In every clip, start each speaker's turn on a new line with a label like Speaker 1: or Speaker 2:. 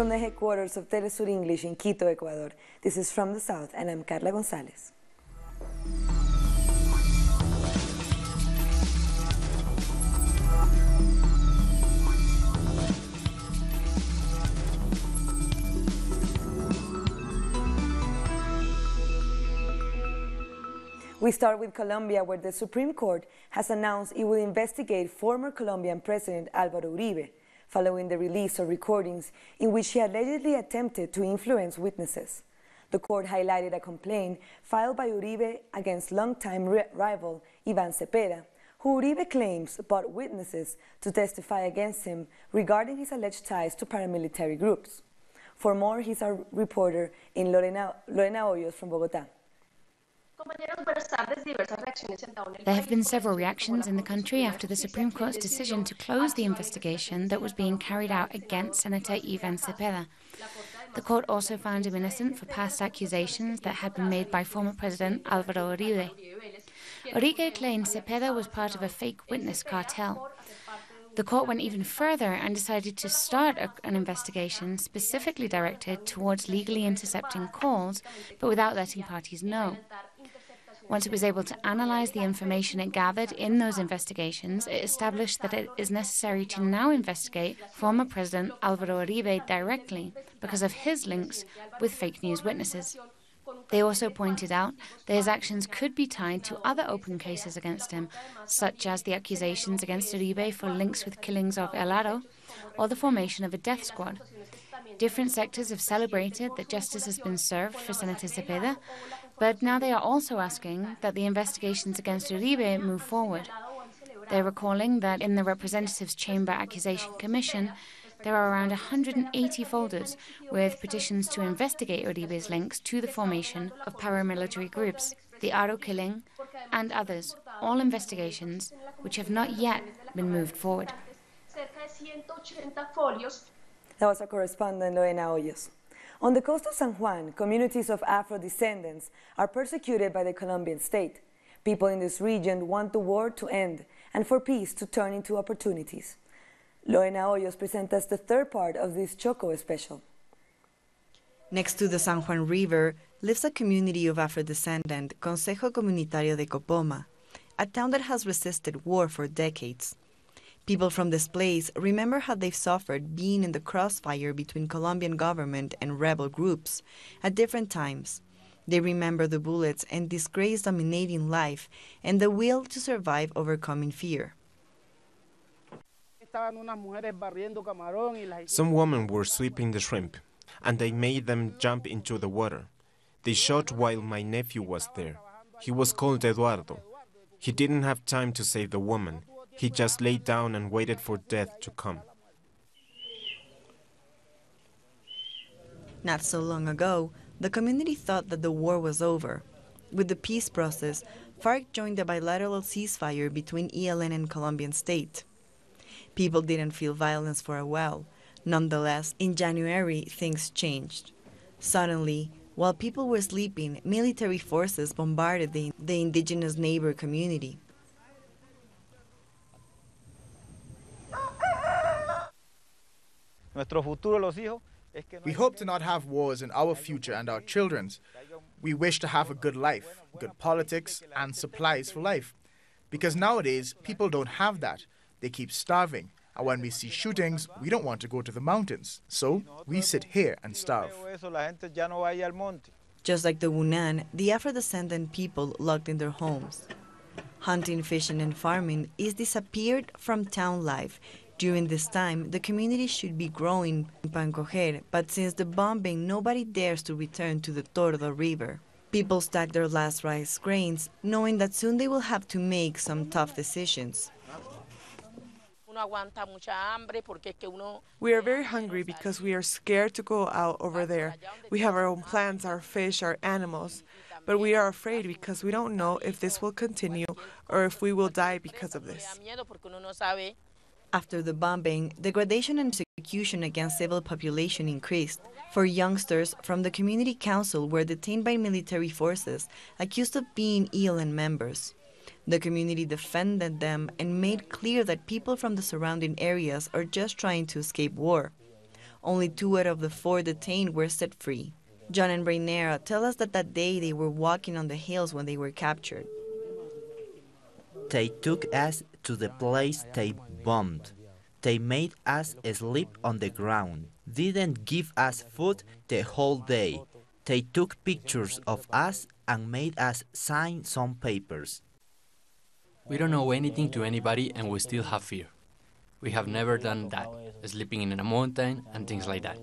Speaker 1: From the headquarters of teleSUR English in Quito, Ecuador, this is From the South, and I'm Carla Gonzalez. We start with Colombia, where the Supreme Court has announced it will investigate former Colombian President Álvaro Uribe, following the release of recordings in which he allegedly attempted to influence witnesses. The court highlighted a complaint filed by Uribe against longtime rival Iván Cepeda, who Uribe claims brought witnesses to testify against him regarding his alleged ties to paramilitary groups. For more, he's our reporter in Lorena Hoyos from Bogotá.
Speaker 2: There have been several reactions in the country after the Supreme Court's decision to close the investigation that was being carried out against Senator Iván Cepeda. The court also found him innocent for past accusations that had been made by former President Álvaro Uribe. Uribe claimed Cepeda was part of a fake witness cartel. The court went even further and decided to start an investigation specifically directed towards legally intercepting calls, but without letting parties know. Once it was able to analyze the information it gathered in those investigations, it established that it is necessary to now investigate former President Álvaro Uribe directly because of his links with fake news witnesses. They also pointed out that his actions could be tied to other open cases against him, such as the accusations against Uribe for links with killings of El Aro or the formation of a death squad. Different sectors have celebrated that justice has been served for Senator Cepeda, but now they are also asking that the investigations against Uribe move forward. They're recalling that in the Representatives' Chamber Accusation Commission, there are around 180 folders with petitions to investigate Uribe's links to the formation of paramilitary groups, the Aro killing, and others, all investigations which have not yet been moved forward.
Speaker 1: That was our correspondent, Lorena Hoyos. On the coast of San Juan, communities of Afro descendants are persecuted by the Colombian State. People in this region want the war to end and for peace to turn into opportunities. Lorena Hoyos presents us the third part of this Choco special.
Speaker 3: Next to the San Juan River lives a community of Afro-descendant Consejo Comunitario de Copoma, a town that has resisted war for decades. People from this place remember how they've suffered being in the crossfire between Colombian government and rebel groups at different times. They remember the bullets and disgrace dominating life and the will to survive overcoming fear.
Speaker 4: Some women were sweeping the shrimp, and they made them jump into the water. They shot while my nephew was there. He was called Eduardo. He didn't have time to save the woman. He just laid down and waited for death to come.
Speaker 3: Not so long ago, the community thought that the war was over. With the peace process, FARC joined a bilateral ceasefire between ELN and Colombian State. People didn't feel violence for a while. Nonetheless, in January, things changed. Suddenly, while people were sleeping, military forces bombarded the indigenous neighbor community.
Speaker 5: We hope to not have wars in our future and our children's. We wish to have a good life, good politics, and supplies for life. Because nowadays, people don't have that. They keep starving. And when we see shootings, we don't want to go to the mountains. So we sit here and starve.
Speaker 3: Just like the Wunan, the Afro-descendant people locked in their homes. Hunting, fishing, and farming is disappeared from town life. During this time, the community should be growing pan coger, but since the bombing, nobody dares to return to the Tordo River. People stack their last rice grains, knowing that soon they will have to make some tough decisions.
Speaker 6: We are very hungry because we are scared to go out over there. We have our own plants, our fish, our animals, but we are afraid because we don't know if this will continue or if we will die because of this.
Speaker 3: After the bombing, degradation and persecution against civil population increased. For youngsters from the community council were detained by military forces, accused of being ELN members. The community defended them and made clear that people from the surrounding areas are just trying to escape war. Only 2 out of the 4 detained were set free. John and Brainera tell us that day they were walking on the hills when they were captured.
Speaker 7: They took us to the place they bombed. They made us sleep on the ground, didn't give us food the whole day. They took pictures of us and made us sign some papers.
Speaker 8: We don't owe anything to anybody and we still have fear. We have never done that, sleeping in a mountain and things like that.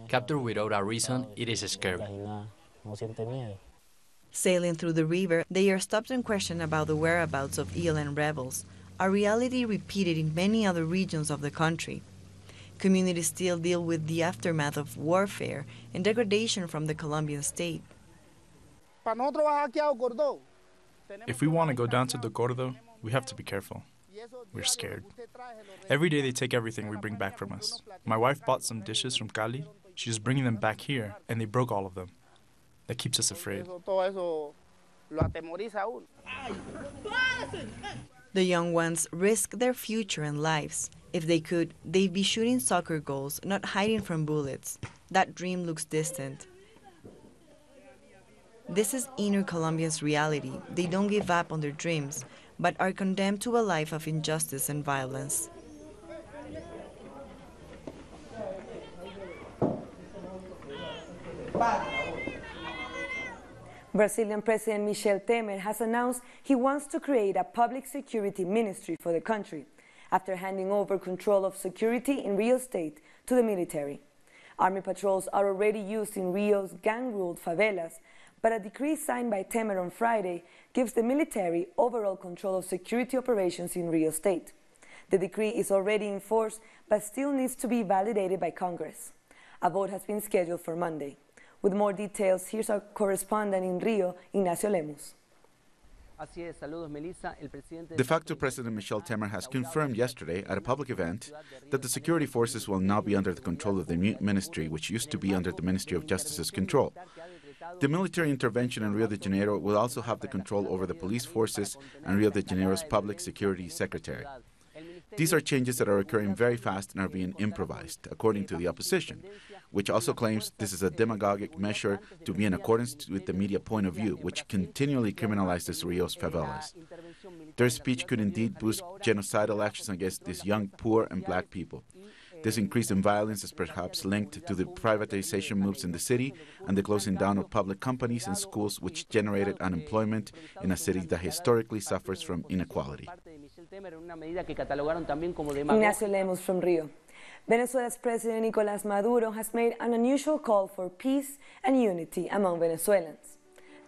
Speaker 8: Capture without a reason, it is scary.
Speaker 3: Sailing through the river, they are stopped and questioned about the whereabouts of ELN rebels, a reality repeated in many other regions of the country. Communities still deal with the aftermath of warfare and degradation from the Colombian State.
Speaker 9: If we want to go down to the Gordo, we have to be careful. We're scared. Every day they take everything we bring back from us. My wife bought some dishes from Cali. She's bringing them back here, and they broke all of them. That keeps us afraid.
Speaker 3: The young ones risk their future and lives. If they could, they'd be shooting soccer goals, not hiding from bullets. That dream looks distant. This is inner Colombia's reality. They don't give up on their dreams, but are condemned to a life of injustice and violence.
Speaker 1: Brazilian President Michel Temer has announced he wants to create a public security ministry for the country after handing over control of security in Rio State to the military. Army patrols are already used in Rio's gang-ruled favelas, but a decree signed by Temer on Friday gives the military overall control of security operations in Rio State. The decree is already in force, but still needs to be validated by Congress. A vote has been scheduled for Monday. With more details, here's our correspondent in Rio, Ignacio Lemus.
Speaker 10: De facto President Michel Temer has confirmed yesterday at a public event that the security forces will now be under the control of the ministry, which used to be under the Ministry of Justice's control. The military intervention in Rio de Janeiro will also have the control over the police forces and Rio de Janeiro's public security secretary. These are changes that are occurring very fast and are being improvised, according to the opposition, which also claims this is a demagogic measure to be in accordance with the media point of view, which continually criminalizes Rio's favelas. Their speech could indeed boost genocidal actions against these young, poor, and black people. This increase in violence is perhaps linked to the privatization moves in the city and the closing down of public companies and schools, which generated unemployment in a city that historically suffers from inequality.
Speaker 1: Ignacio Lemus from Rio. Venezuela's President Nicolás Maduro has made an unusual call for peace and unity among Venezuelans.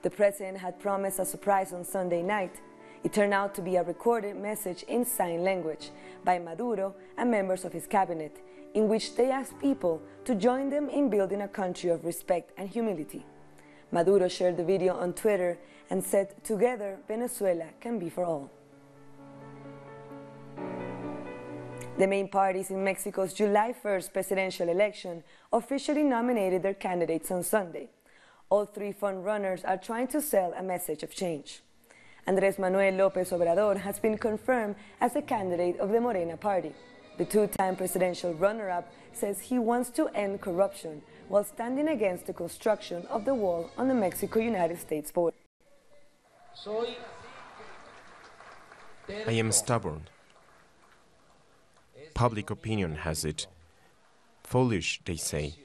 Speaker 1: The president had promised a surprise on Sunday night. It turned out to be a recorded message in sign language by Maduro and members of his cabinet, in which they asked people to join them in building a country of respect and humility. Maduro shared the video on Twitter and said, "Together, Venezuela can be for all." The main parties in Mexico's July 1st presidential election officially nominated their candidates on Sunday. All 3 front-runners are trying to sell a message of change. Andrés Manuel López Obrador has been confirmed as the candidate of the Morena party. The 2-time presidential runner-up says he wants to end corruption while standing against the construction of the wall on the Mexico-United States border.
Speaker 4: I am stubborn. Public opinion has it. Foolish, they say.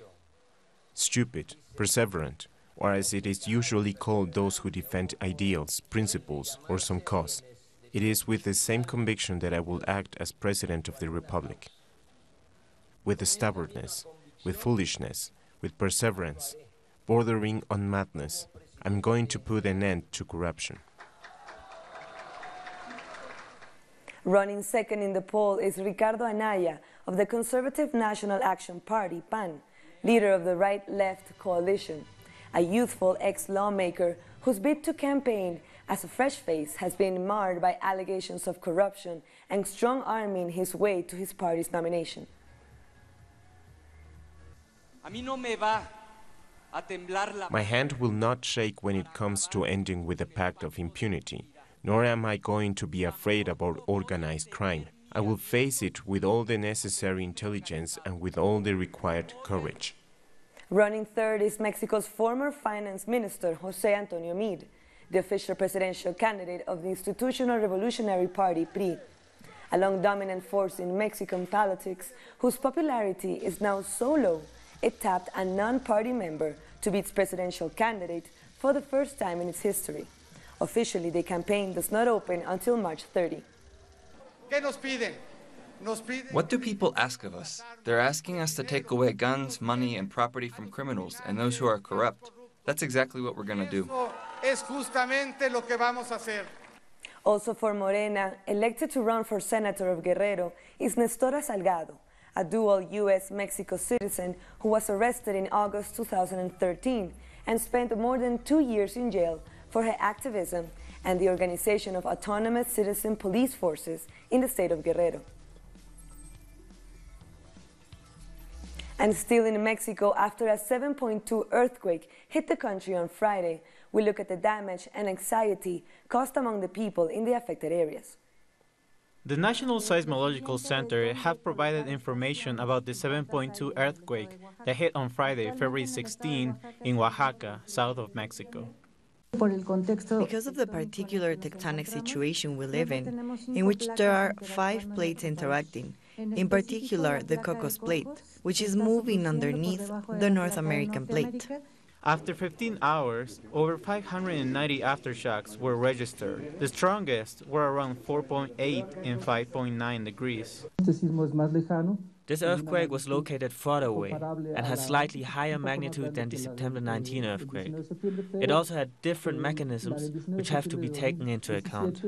Speaker 4: Stupid, perseverant, or as it is usually called those who defend ideals, principles, or some cause. It is with the same conviction that I will act as President of the Republic. With stubbornness, with foolishness, with perseverance, bordering on madness, I'm going to put an end to corruption.
Speaker 1: Running second in the poll is Ricardo Anaya of the Conservative National Action Party, PAN, leader of the right-left coalition, a youthful ex-lawmaker whose bid to campaign as a fresh face has been marred by allegations of corruption and strong-arming his way to his party's nomination.
Speaker 4: My hand will not shake when it comes to ending with a pact of impunity, nor am I going to be afraid about organized crime. I will face it with all the necessary intelligence and with all the required courage.
Speaker 1: Running third is Mexico's former finance minister, José Antonio Meade, the official presidential candidate of the Institutional Revolutionary Party, PRI, a long-dominant force in Mexican politics whose popularity is now so low it tapped a non-party member to be its presidential candidate for the first time in its history. Officially, the campaign does not open until March 30.
Speaker 11: What do people ask of us? They're asking us to take away guns, money, and property from criminals and those who are corrupt. That's exactly what we're going to do.
Speaker 1: Also for Morena, elected to run for senator of Guerrero, is Nestora Salgado, a dual U.S.-Mexico citizen who was arrested in August 2013 and spent more than 2 years in jail for her activism and the organization of autonomous citizen police forces in the state of Guerrero. And still in Mexico, after a 7.2 earthquake hit the country on Friday, we look at the damage and anxiety caused among the people in the affected areas.
Speaker 12: The National Seismological Center have provided information about the 7.2 earthquake that hit on Friday, February 16, in Oaxaca, south of Mexico.
Speaker 3: Because of the particular tectonic situation we live in which there are 5 plates interacting, in particular the Cocos plate, which is moving underneath the North American plate.
Speaker 12: After 15 hours, over 590 aftershocks were registered. The strongest were around 4.8 and 5.9 degrees.
Speaker 13: This earthquake was located further away and had slightly higher magnitude than the September 19 earthquake. It also had different mechanisms which have to be taken into account.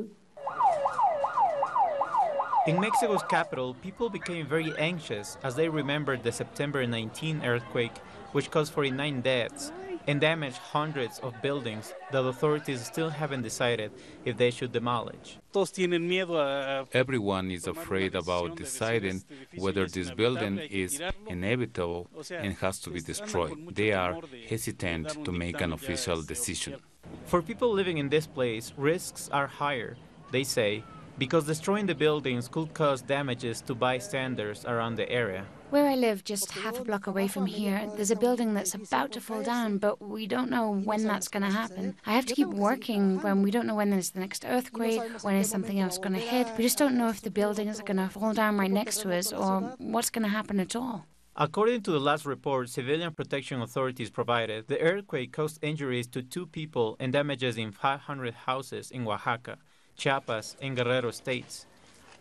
Speaker 12: In Mexico's capital, people became very anxious as they remembered the September 19 earthquake, which caused 49 deaths and damaged hundreds of buildings that authorities still haven't decided if they should demolish.
Speaker 14: Everyone is afraid about deciding whether this building is inevitable and has to be destroyed. They are hesitant to make an official decision.
Speaker 12: For people living in this place, risks are higher, they say, because destroying the buildings could cause damages to bystanders around the area.
Speaker 2: Where I live, just half a block away from here, there's a building that's about to fall down, but we don't know when that's going to happen. I have to keep working when we don't know when there's the next earthquake, when is something else going to hit. We just don't know if the buildings are going to fall down right next to us or what's going to happen at all.
Speaker 12: According to the last report civilian protection authorities provided, the earthquake caused injuries to 2 people and damages in 500 houses in Oaxaca, Chiapas, and Guerrero states.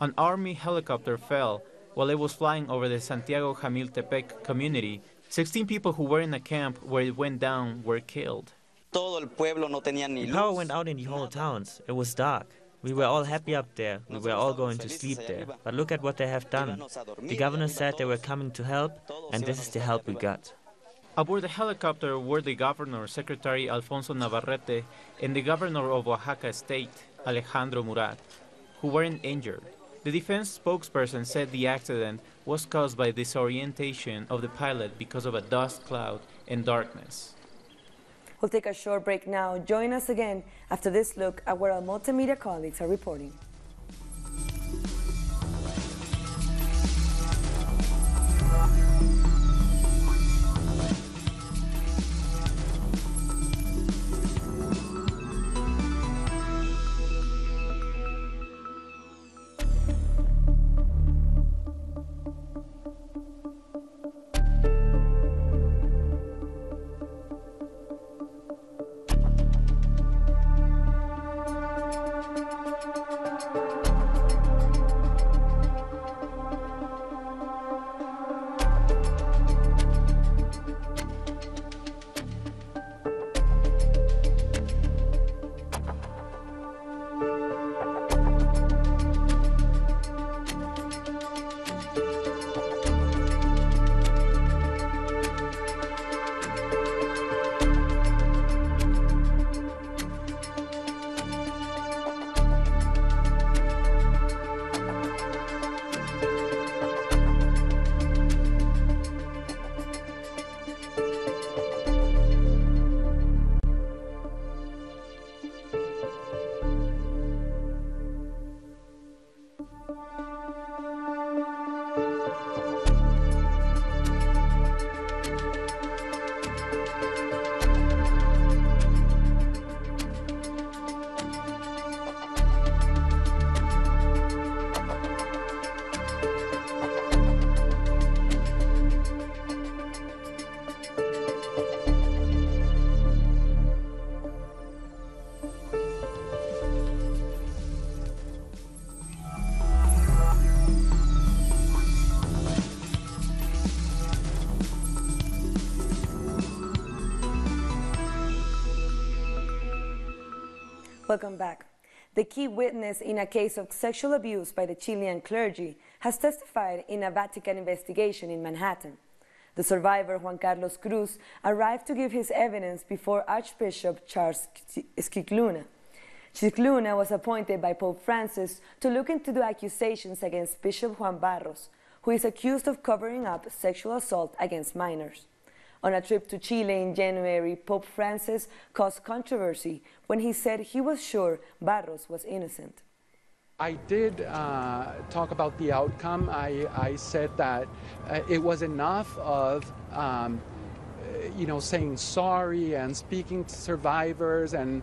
Speaker 12: An army helicopter fell while it was flying over the Santiago Jamiltepec community. 16 people who were in a camp where it went down were killed.
Speaker 13: The power went out in the whole towns. It was dark. We were all happy up there. We were all going to sleep there. But look at what they have done. The governor said they were coming to help, and this is the help we got.
Speaker 12: Aboard the helicopter were the governor, Secretary Alfonso Navarrete, and the governor of Oaxaca State, Alejandro Murat, who weren't injured. The defense spokesperson said the accident was caused by disorientation of the pilot because of a dust cloud and darkness.
Speaker 1: We'll take a short break now. Join us again after this look at where our multimedia colleagues are reporting. Welcome back. The key witness in a case of sexual abuse by the Chilean clergy has testified in a Vatican investigation in Manhattan. The survivor, Juan Carlos Cruz, arrived to give his evidence before Archbishop Charles Scicluna. Scicluna was appointed by Pope Francis to look into the accusations against Bishop Juan Barros, who is accused of covering up sexual assault against minors. On a trip to Chile in January, Pope Francis caused controversy when he said he was sure Barros was innocent.
Speaker 15: I did talk about the outcome. I said that it was enough of saying sorry and speaking to survivors and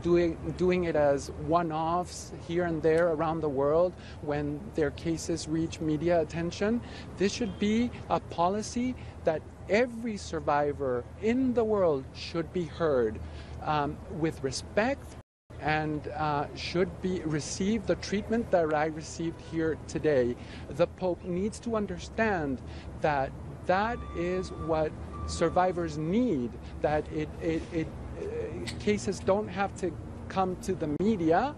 Speaker 15: doing it as one-offs here and there around the world when their cases reach media attention. This should be a policy that every survivor in the world should be heard with respect and should receive the treatment that I received here today. The Pope needs to understand that that is what survivors need, that cases don't have to come to the media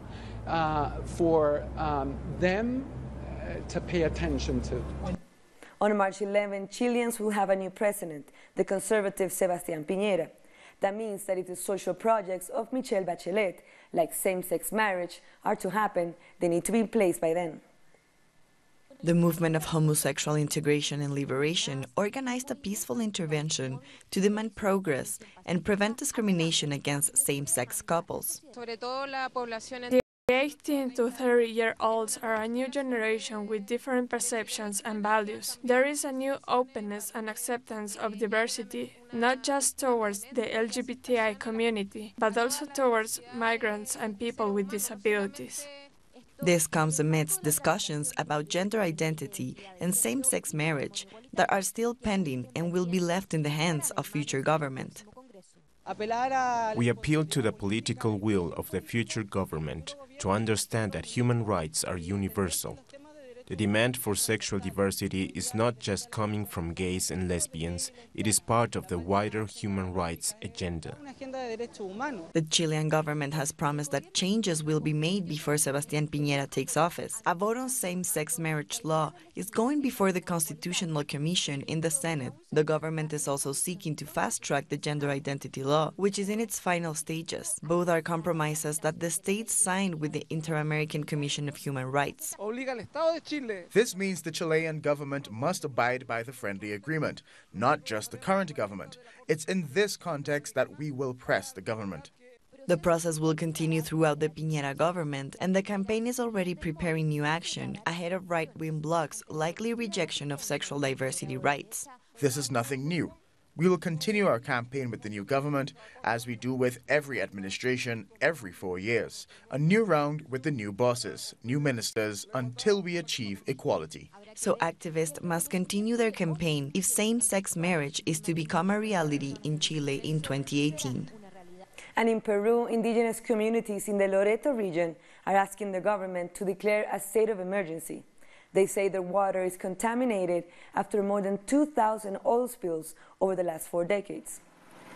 Speaker 15: for them to pay attention to.
Speaker 1: On March 11, Chileans will have a new president, the conservative Sebastián Piñera. That means that if the social projects of Michelle Bachelet, like same-sex marriage, are to happen, they need to be in place by then.
Speaker 3: The movement of homosexual integration and liberation organized a peaceful intervention to demand progress and prevent discrimination against same-sex couples.
Speaker 16: The 18 to 30-year-olds are a new generation with different perceptions and values. There is a new openness and acceptance of diversity, not just towards the LGBTI community, but also towards migrants and people with disabilities.
Speaker 3: This comes amidst discussions about gender identity and same-sex marriage that are still pending and will be left in the hands of future government.
Speaker 4: We appeal to the political will of the future government to understand that human rights are universal. The demand for sexual diversity is not just coming from gays and lesbians, it is part of the wider human rights agenda.
Speaker 3: The Chilean government has promised that changes will be made before Sebastián Piñera takes office. A vote on same-sex marriage law is going before the Constitutional Commission in the Senate. The government is also seeking to fast-track the gender identity law, which is in its final stages. Both are compromises that the states signed with the Inter-American Commission of Human Rights.
Speaker 5: This means the Chilean government must abide by the friendly agreement, not just the current government. It's in this context that we will press the government.
Speaker 3: The process will continue throughout the Piñera government, and the campaign is already preparing new action ahead of right-wing blocs' likely rejection of sexual diversity rights.
Speaker 5: This is nothing new. We will continue our campaign with the new government, as we do with every administration every 4 years. A new round with the new bosses, new ministers, until we achieve equality.
Speaker 3: So activists must continue their campaign if same-sex marriage is to become a reality in Chile in 2018.
Speaker 1: And in Peru, indigenous communities in the Loreto region are asking the government to declare a state of emergency. They say their water is contaminated after more than 2,000 oil spills over the last 4 decades.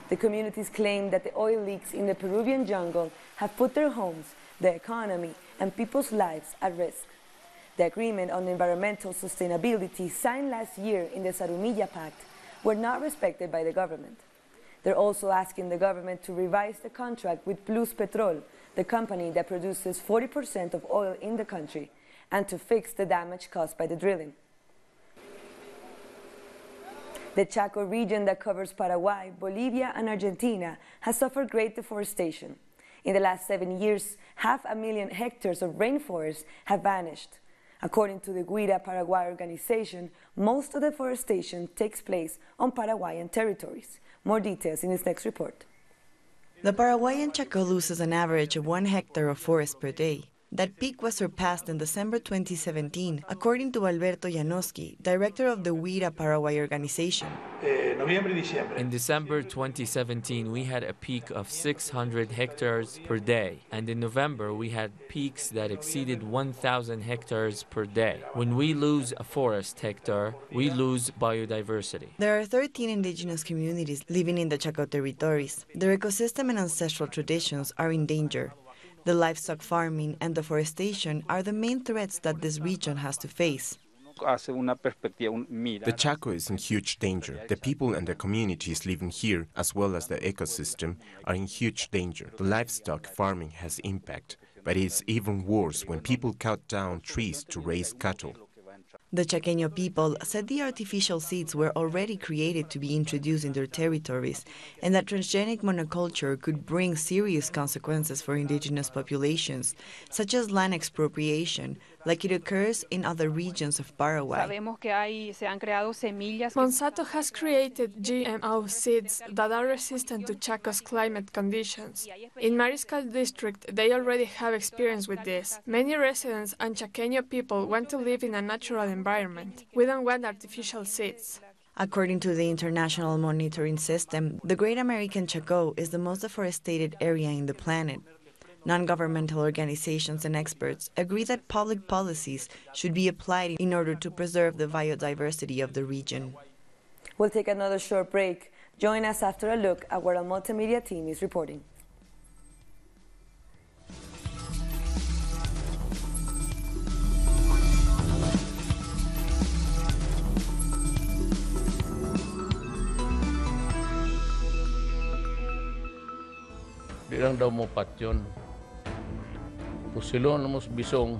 Speaker 1: The communities claim that the oil leaks in the Peruvian jungle have put their homes, the economy, and people's lives at risk. The agreement on environmental sustainability signed last year in the Zarumilla Pact were not respected by the government. They're also asking the government to revise the contract with Plus Petrol, the company that produces 40% of oil in the country, and to fix the damage caused by the drilling. The Choco region that covers Paraguay, Bolivia, and Argentina has suffered great deforestation. In the last 7 years, 500,000 hectares of rainforest have vanished. According to the Guira Paraguay organization, most of the deforestation takes place on Paraguayan territories. More details in this next report.
Speaker 3: The Paraguayan Chaco loses an average of 1 hectare of forest per day. That peak was surpassed in December 2017, according to Alberto Janowski, director of the Guira Paraguay organization.
Speaker 17: In December 2017, we had a peak of 600 hectares per day, and in November, we had peaks that exceeded 1,000 hectares per day. When we lose a forest hectare, we lose biodiversity.
Speaker 3: There are 13 indigenous communities living in the Chaco territories. Their ecosystem and ancestral traditions are in danger. The livestock farming and deforestation are the main threats that this region has to face.
Speaker 4: The Chaco is in huge danger. The people and the communities living here, as well as the ecosystem, are in huge danger. The livestock farming has impact, but it's even worse when people cut down trees to raise cattle.
Speaker 3: The Chaqueño people said the artificial seeds were already created to be introduced in their territories, and that transgenic monoculture could bring serious consequences for indigenous populations, such as land expropriation, like it occurs in other regions of Paraguay.
Speaker 16: Monsanto has created GMO seeds that are resistant to Chaco's climate conditions. In Mariscal district, they already have experience with this. Many residents and Chaqueño people want to live in a natural environment. We don't want artificial seeds.
Speaker 3: According to the International Monitoring System, the Great American Chaco is the most deforested area in the planet. Non-governmental organizations and experts agree that public policies should be applied in order to preserve the biodiversity of the region.
Speaker 1: We'll take another short break. Join us after a look at what our multimedia team is reporting.
Speaker 18: Bilang daw mo patyon. Pusilon mo bisong.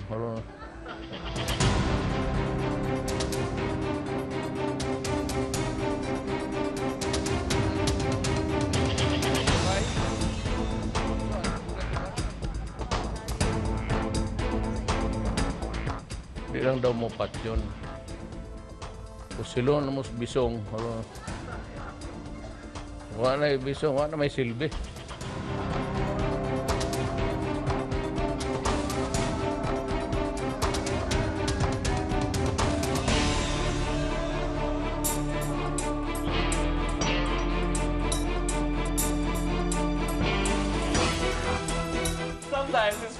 Speaker 18: Bilang daw mo patyon. Pusilon mo bisong. Wala bisong, wala may silbi.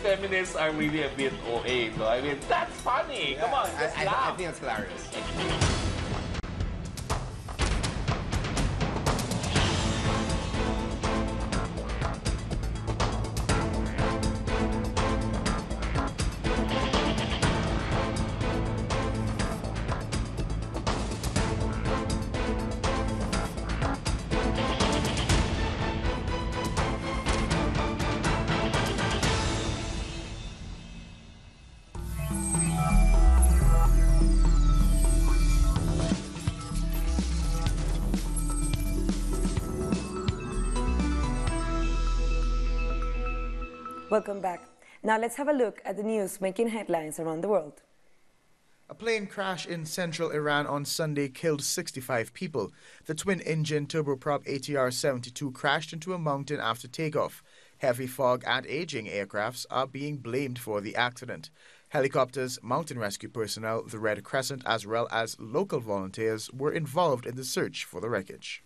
Speaker 19: Feminists are really a bit OA, though. I mean, that's funny. Come on, just laugh.
Speaker 20: I think it's hilarious.
Speaker 1: Welcome back. Now let's have a look at the news making headlines around the world.
Speaker 5: A plane crash in central Iran on Sunday killed 65 people. The twin-engine turboprop ATR-72 crashed into a mountain after takeoff. Heavy fog and aging aircrafts are being blamed for the accident. Helicopters, mountain rescue personnel, the Red Crescent, as well as local volunteers were involved in the search for the wreckage.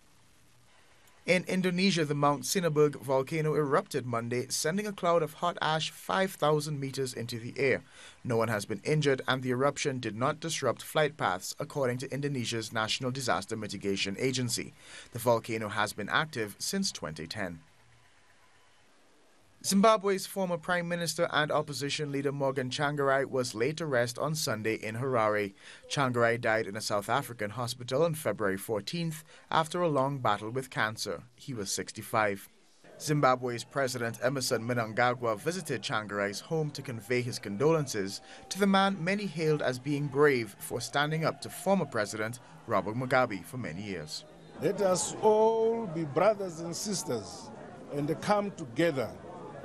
Speaker 5: In Indonesia, the Mount Sinabung volcano erupted Monday, sending a cloud of hot ash 5,000 meters into the air. No one has been injured, and the eruption did not disrupt flight paths, according to Indonesia's National Disaster Mitigation Agency. The volcano has been active since 2010. Zimbabwe's former Prime Minister and opposition leader Morgan Tsvangirai was laid to rest on Sunday in Harare. Tsvangirai died in a South African hospital on February 14th after a long battle with cancer. He was 65. Zimbabwe's President Emmerson Mnangagwa visited Tsvangirai's home to convey his condolences to the man many hailed as being brave for standing up to former President Robert Mugabe for many years.
Speaker 21: Let us all be brothers and sisters and come together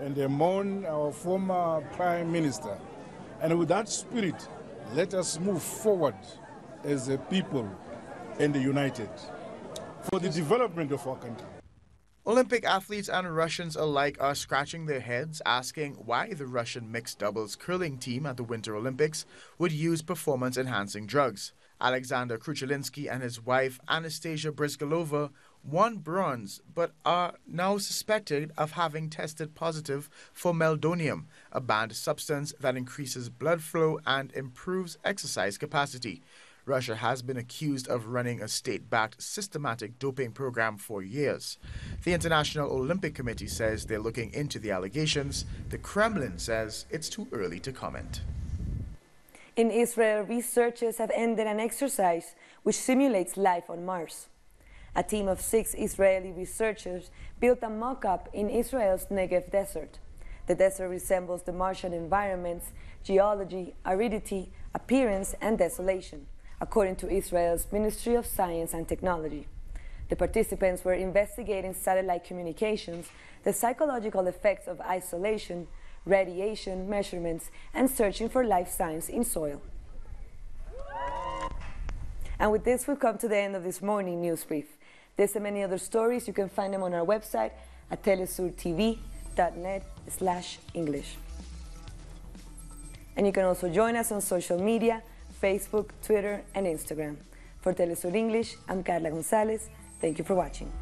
Speaker 21: and mourn our former Prime Minister. And with that spirit, let us move forward as a people and united for the development of our country.
Speaker 5: Olympic athletes and Russians alike are scratching their heads, asking why the Russian mixed doubles curling team at the Winter Olympics would use performance-enhancing drugs. Alexander Kruchelinski and his wife Anastasia Brizgalova won bronze, but are now suspected of having tested positive for meldonium, a banned substance that increases blood flow and improves exercise capacity. Russia has been accused of running a state-backed systematic doping program for years. The International Olympic Committee says they're looking into the allegations. The Kremlin says it's too early to comment.
Speaker 1: In Israel, researchers have ended an exercise which simulates life on Mars. A team of 6 Israeli researchers built a mock-up in Israel's Negev desert. The desert resembles the Martian environment's geology, aridity, appearance, and desolation, according to Israel's Ministry of Science and Technology. The participants were investigating satellite communications, the psychological effects of isolation, radiation measurements, and searching for life signs in soil. And with this, we've come to the end of this morning news brief. This and many other stories, you can find them on our website at telesurtv.net/English. And you can also join us on social media, Facebook, Twitter, and Instagram. For Telesur English, I'm Carla Gonzalez. Thank you for watching.